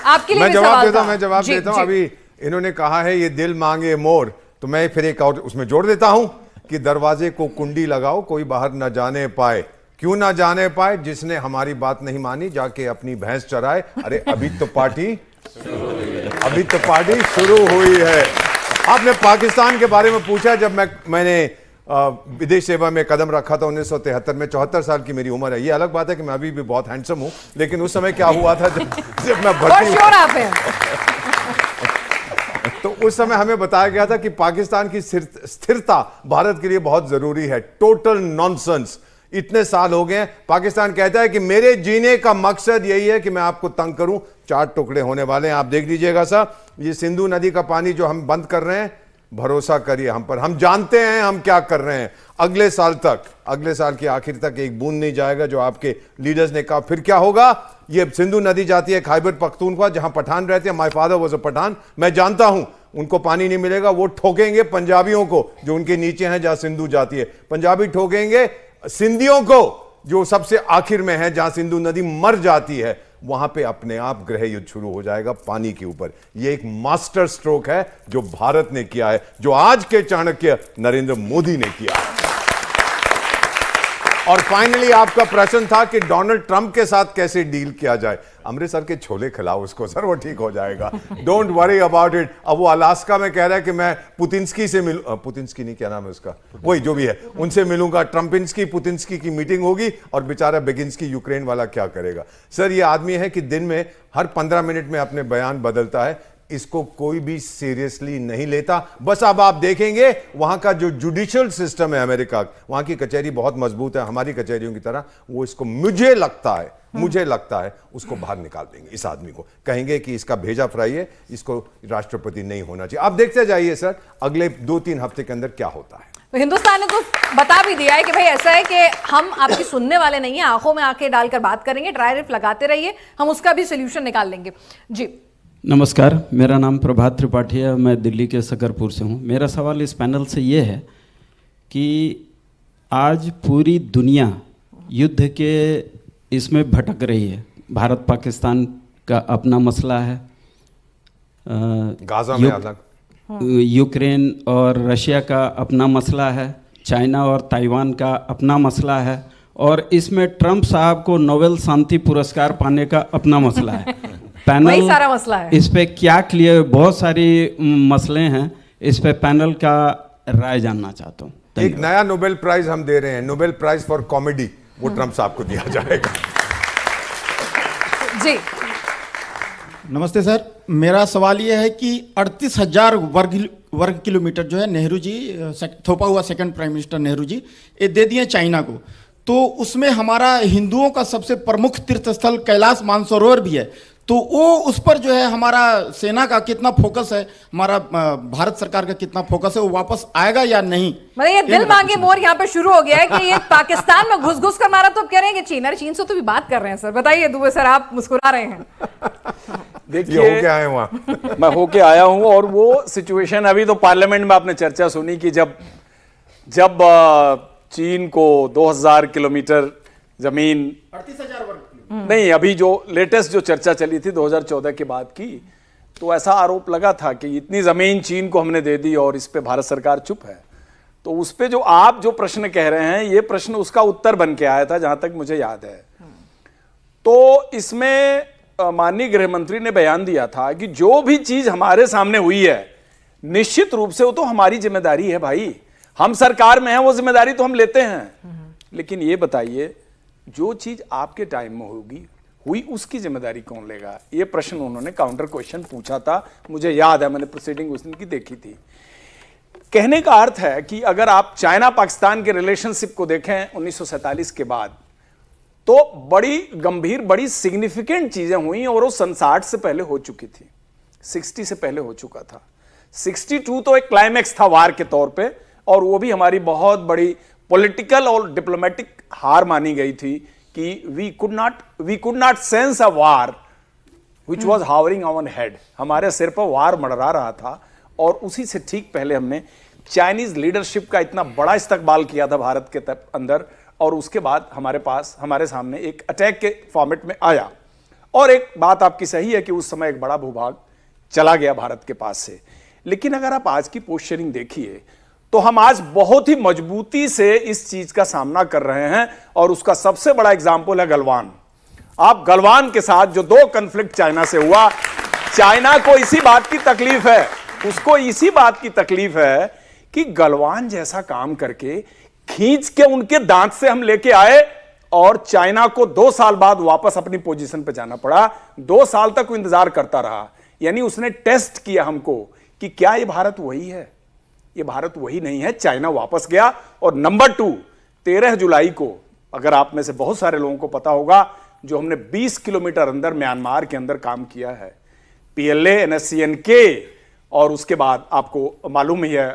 आपके लिए मैं भी जवाब सवाल देता था। हूं, मैं जवाब देता हूं। अभी इन्होंने कहा है ये दिल मांगे मोर, तो मैं फिर एक और उसमें जोड़ देता हूं कि दरवाजे को कुंडी लगाओ, कोई बाहर ना जाने पाए। क्यों ना जाने पाए? जिसने हमारी बात नहीं मानी जाके अपनी भैंस चराए। अरे अभी तो पार्टी शुरू हुई है। आपने पाकिस्तान के बारे में पूछा। जब मैंने विदेश सेवा में कदम रखा था 1973 में, 74 साल की मेरी उम्र है। ये अलग बात है कि मैं अभी भी बहुत हैंडसम हूं, लेकिन उस समय क्या हुआ था जब मैं भर्ती तो उस समय हमें बताया गया था कि पाकिस्तान की स्थिरता भारत के लिए बहुत जरूरी है। Total nonsense. इतने साल हो गए, पाकिस्तान कहता है कि मेरे जीने का मकसद यही है कि मैं आपको तंग करूं। 4 टुकड़े होने वाले हैं, आप देख लीजिएगा साहब। ये सिंधु नदी का पानी जो हम बंद कर रहे हैं, भरोसा करिए हम पर, हम जानते हैं हम क्या कर रहे हैं। अगले साल की आखिर तक एक बूंद नहीं जाएगा, जो आपके लीडर्स ने कहा। फिर क्या होगा? ये सिंधु नदी जाती है खैबर पख्तूनख्वा, जहां पठान रहते हैं। My father was a Pathan, मैं जानता हूं। उनको पानी नहीं मिलेगा, वो ठोकेंगे पंजाबियों को जो उनके नीचे हैं, जहां सिंधु जाती है। पंजाबी ठोकेंगे सिंधियों को जो सबसे आखिर में है, जहां सिंधु नदी मर जाती है। वहां पे अपने आप गृह युद्ध शुरू हो जाएगा पानी के ऊपर। यह एक मास्टर स्ट्रोक है जो भारत ने किया है, जो आज के चाणक्य नरेंद्र मोदी ने किया है। और फाइनली आपका प्रश्न था कि डोनाल्ड ट्रंप के साथ कैसे डील किया जाए। अमृतसर के छोले खिलाओ उसको सर, वो ठीक हो जाएगा। Don't worry about it. अब वो अलास्का में कह रहा है कि मैं पुतिन्स्की से मिलूं, पुतिन्स्की नहीं, क्या नाम है उसका, वही जो भी है, उनसे मिलूंगा। ट्रंपिन्स्की पुतिन्स्की की मीटिंग होगी और बेचारा बेगिंस्की यूक्रेन वाला क्या करेगा। सर ये आदमी है कि दिन में हर 15 मिनट में अपने बयान बदलता है। इसको कोई भी सीरियसली नहीं लेता। बस अब आप देखेंगे वहां का जो जुडिशियल सिस्टम है अमेरिका, वहां की कचहरी बहुत मजबूत है हमारी कचहरियों की तरह। वो इसको मुझे लगता है उसको बाहर निकाल देंगे। इस आदमी को कहेंगे कि इसका भेजा फ्राई है, इसको राष्ट्रपति नहीं होना चाहिए। आप देखते जाइए सर, अगले 2-3 हफ्ते के अंदर क्या होता है। तो हिंदुस्तान ने तो बता भी दिया है कि भाई ऐसा है कि हम आपकी सुनने वाले नहीं है, आंखों में आंखें डालकर बात करेंगे, ड्राई रिफ लगाते रहिए, हम उसका भी सोल्यूशन निकाल लेंगे। जी नमस्कार, मेरा नाम प्रभात त्रिपाठी है, मैं दिल्ली के सकरपुर से हूँ। मेरा सवाल इस पैनल से ये है कि आज पूरी दुनिया युद्ध के इसमें भटक रही है। भारत पाकिस्तान का अपना मसला है, गाजा में अलग, यूक्रेन और रशिया का अपना मसला है, चाइना और ताइवान का अपना मसला है, और इसमें ट्रंप साहब को नोबेल शांति पुरस्कार पाने का अपना मसला है। पैनल सारा मसला है, इस पे क्या क्लियर, बहुत सारी मसले हैं, इस पे पैनल का राय जानना चाहता हूँ। एक नया नोबेल प्राइज हम दे रहे हैं, नोबेल प्राइज फॉर कॉमेडी, वो ट्रंप साहब को दिया जाएगा। जी नमस्ते सर, मेरा सवाल यह है कि 38,000 वर्ग किलोमीटर जो है नेहरू जी थोपा हुआ second prime minister Nehru ji ये दे दिए चाइना को। तो उसमें हमारा हिंदुओं का सबसे प्रमुख तीर्थ स्थल कैलाश मानसरोवर भी है। तो वो उस पर जो है हमारा सेना का कितना फोकस है, हमारा भारत सरकार का कितना फोकस है, वो वापस आएगा या नहीं? मतलब ये दिल मांगे मोर यहाँ पे शुरू हो गया है कि ये पाकिस्तान में घुस कर मारा, तो अब कह रहे हैं कि चीन, अरे चीन से तो भी बात कर रहे हैं सर। बताइए दुबे सर, आप मुस्कुरा रहे हैं। देखिए होके आए वहां मैं होके आया हूं, और वो सिचुएशन अभी तो पार्लियामेंट में आपने चर्चा सुनी कि जब चीन को 2000 किलोमीटर जमीन, 38,000 वर्ग नहीं, अभी जो लेटेस्ट जो चर्चा चली थी 2014 के बाद की, तो ऐसा आरोप लगा था कि इतनी जमीन चीन को हमने दे दी और इस पे भारत सरकार चुप है। तो उस पे जो आप जो प्रश्न कह रहे हैं, ये प्रश्न उसका उत्तर बन के आया था, जहां तक मुझे याद है। तो इसमें माननीय गृह मंत्री ने बयान दिया था कि जो भी चीज हमारे सामने हुई है, निश्चित रूप से वो तो हमारी जिम्मेदारी है भाई, हम सरकार में हैं, वो जिम्मेदारी तो हम लेते हैं। लेकिन ये बताइए, जो चीज आपके टाइम में हुई उसकी जिम्मेदारी कौन लेगा? ये प्रश्न उन्होंने काउंटर क्वेश्चन पूछा था, मुझे याद है, मैंने प्रोसीडिंग उस दिन की देखी थी। कहने का अर्थ है कि अगर आप चाइना पाकिस्तान के रिलेशनशिप को देखें 1947 के बाद, तो बड़ी गंभीर, बड़ी सिग्निफिकेंट चीजें हुई, और वो 60 से पहले हो चुकी थी, 60 से पहले हो चुका था। 62 तो एक क्लाइमैक्स था वार के तौर पे, और वो भी हमारी बहुत बड़ी पॉलिटिकल और डिप्लोमेटिक हार मानी गई थी कि we could not sense a war which was hovering on head. हमारे सिर पर वार मंडरा रहा था, और उसी से ठीक पहले हमने चाइनीज लीडरशिप का इतना बड़ा इस्तकबाल किया था भारत के अंदर, और उसके बाद हमारे सामने एक अटैक के फॉर्मेट में आया। और एक बात आपकी सही है कि उस समय एक बड़ा भूभाग चला गया भारत के पास से। लेकिन अगर आप आज की पोस्चरिंग देखिए तो हम आज बहुत ही मजबूती से इस चीज का सामना कर रहे हैं, और उसका सबसे बड़ा एग्जाम्पल है गलवान। आप गलवान के साथ जो 2 कन्फ्लिक्ट चाइना से हुआ, चाइना को इसी बात की तकलीफ है, उसको इसी बात की तकलीफ है कि गलवान जैसा काम करके खींच के उनके दांत से हम लेके आए, और चाइना को 2 साल बाद वापस अपनी पोजीशन पे जाना पड़ा। 2 साल तक वो इंतजार करता रहा, यानी उसने टेस्ट किया हमको कि क्या ये भारत वही है। ये भारत वही नहीं है, चाइना वापस गया। और नंबर 2, 13 जुलाई को, अगर आप में से बहुत सारे लोगों को पता होगा, जो हमने 20 किलोमीटर अंदर म्यांमार के अंदर काम किया है, PLA, NSCN-K, और उसके बाद आपको मालूम ही है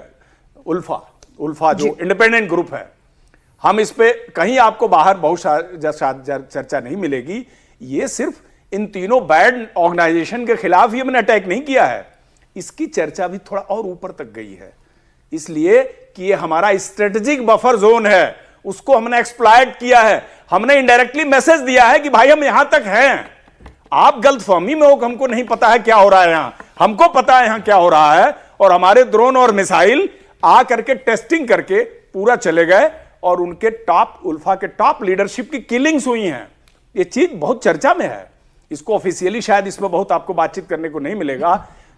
उल्फा जो इंडिपेंडेंट ग्रुप है। हम इस पे कहीं आपको बाहर बहुत चर्चा नहीं मिलेगी। ये सिर्फ इन तीनों बैड ऑर्गेनाइजेशन के खिलाफ ही हमने अटैक नहीं किया है, इसकी चर्चा भी थोड़ा और ऊपर तक गई है, इसलिए कि ये हमारा स्ट्रेटेजिक बफर जोन है, उसको हमने एक्सप्लॉइट किया है। हमने इनडायरेक्टली मैसेज दिया है कि भाई हम यहां तक हैं, आप गलतफहमी में हो कि हमको नहीं पता है क्या हो रहा है यहां, हमको पता है यहां क्या हो रहा है। और हमारे ड्रोन और मिसाइल आ करके टेस्टिंग करके पूरा चले गए, और उनके टॉप उल्फा के टॉप लीडरशिप की किलिंग्स हुई हैं। ये चीज बहुत चर्चा में है, इसको ऑफिशियली शायद इसमें बहुत आपको बातचीत करने को नहीं मिलेगा।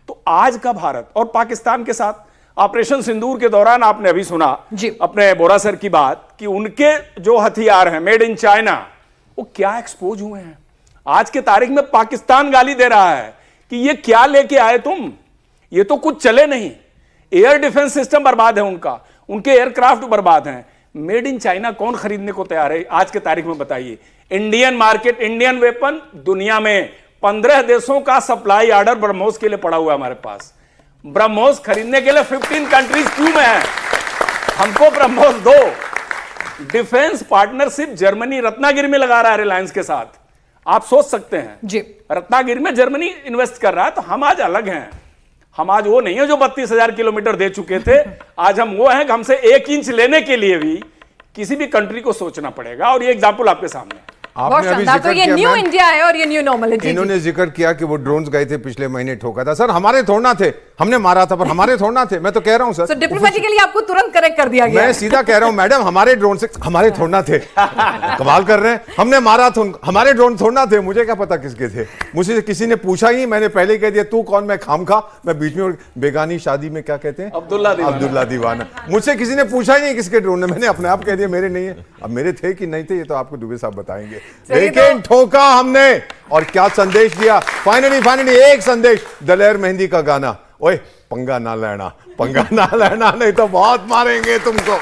तो आज का भारत और पाकिस्तान के साथ ऑपरेशन सिंदूर के दौरान आपने अभी सुना अपने बोरा सर की बात कि उनके जो हथियार हैं मेड इन चाइना, वो क्या एक्सपोज हुए हैं। आज के तारीख में पाकिस्तान गाली दे रहा है कि ये क्या लेके आए तुम, ये तो कुछ चले नहीं। एयर डिफेंस सिस्टम बर्बाद है उनका, उनके एयरक्राफ्ट बर्बाद हैं। मेड इन चाइना कौन खरीदने को तैयार है आज के तारीख में, बताइए। इंडियन मार्केट, इंडियन वेपन, दुनिया में 15 देशों का सप्लाई ऑर्डर ब्रह्मोस के लिए पड़ा हुआ है हमारे पास। ब्रह्मोस खरीदने के लिए 15 कंट्रीज क्यों में है, हमको ब्रह्मोस दो। डिफेंस पार्टनरशिप जर्मनी रत्नागिरी में लगा रहा है रिलायंस के साथ, आप सोच सकते हैं जी। रत्नागिरी में जर्मनी इन्वेस्ट कर रहा है। तो हम आज अलग हैं, हम आज वो नहीं है जो 32,000 किलोमीटर दे चुके थे। आज हम वो हैं कि हमसे 1 इंच लेने के लिए भी किसी भी कंट्री को सोचना पड़ेगा। और ये एग्जाम्पल आपके सामने है। बहुत शानदार। तो ये न्यू इंडिया है और ये न्यू नॉर्मलिटी। इन्होंने जिक्र किया कि वो ड्रोन्स गए थे पिछले महीने, ठोका था। सर हमारे थोड़ना थे, हमने मारा था, पर हमारे थोड़ना थे। मैं तो कह रहा हूं सर, तो डिप्लोमेटिकली आपको तुरंत करेक्ट कर दिया गया। मैं सीधा कह रहा हूं मैडम, हमारे ड्रोन से हमारे थोड़ना थे। कमाल कर रहे हैं, हमने मारा था, हमारे ड्रोन थोड़ना थे। मुझे क्या पता किसके थे, मुझे किसी ने पूछा ही, मैंने पहले ही कह दिया तू कौन, मैं खामखा, मैं बीच में बेगानी शादी में क्या कहते हैं, अब्दुल्ला दीवाना। मुझसे किसी ने पूछा ही नहीं किसके ड्रोन है, मैंने अपने आप कह दिया मेरे नहीं है। अब मेरे थे कि नहीं थे ये तो आपको दुबे साहब बताएंगे। लेकिन ठोका हमने, और क्या संदेश दिया। फाइनली एक संदेश, दलेर मेहंदी का गाना, ओए पंगा ना लेना, नहीं तो बहुत मारेंगे तुमको।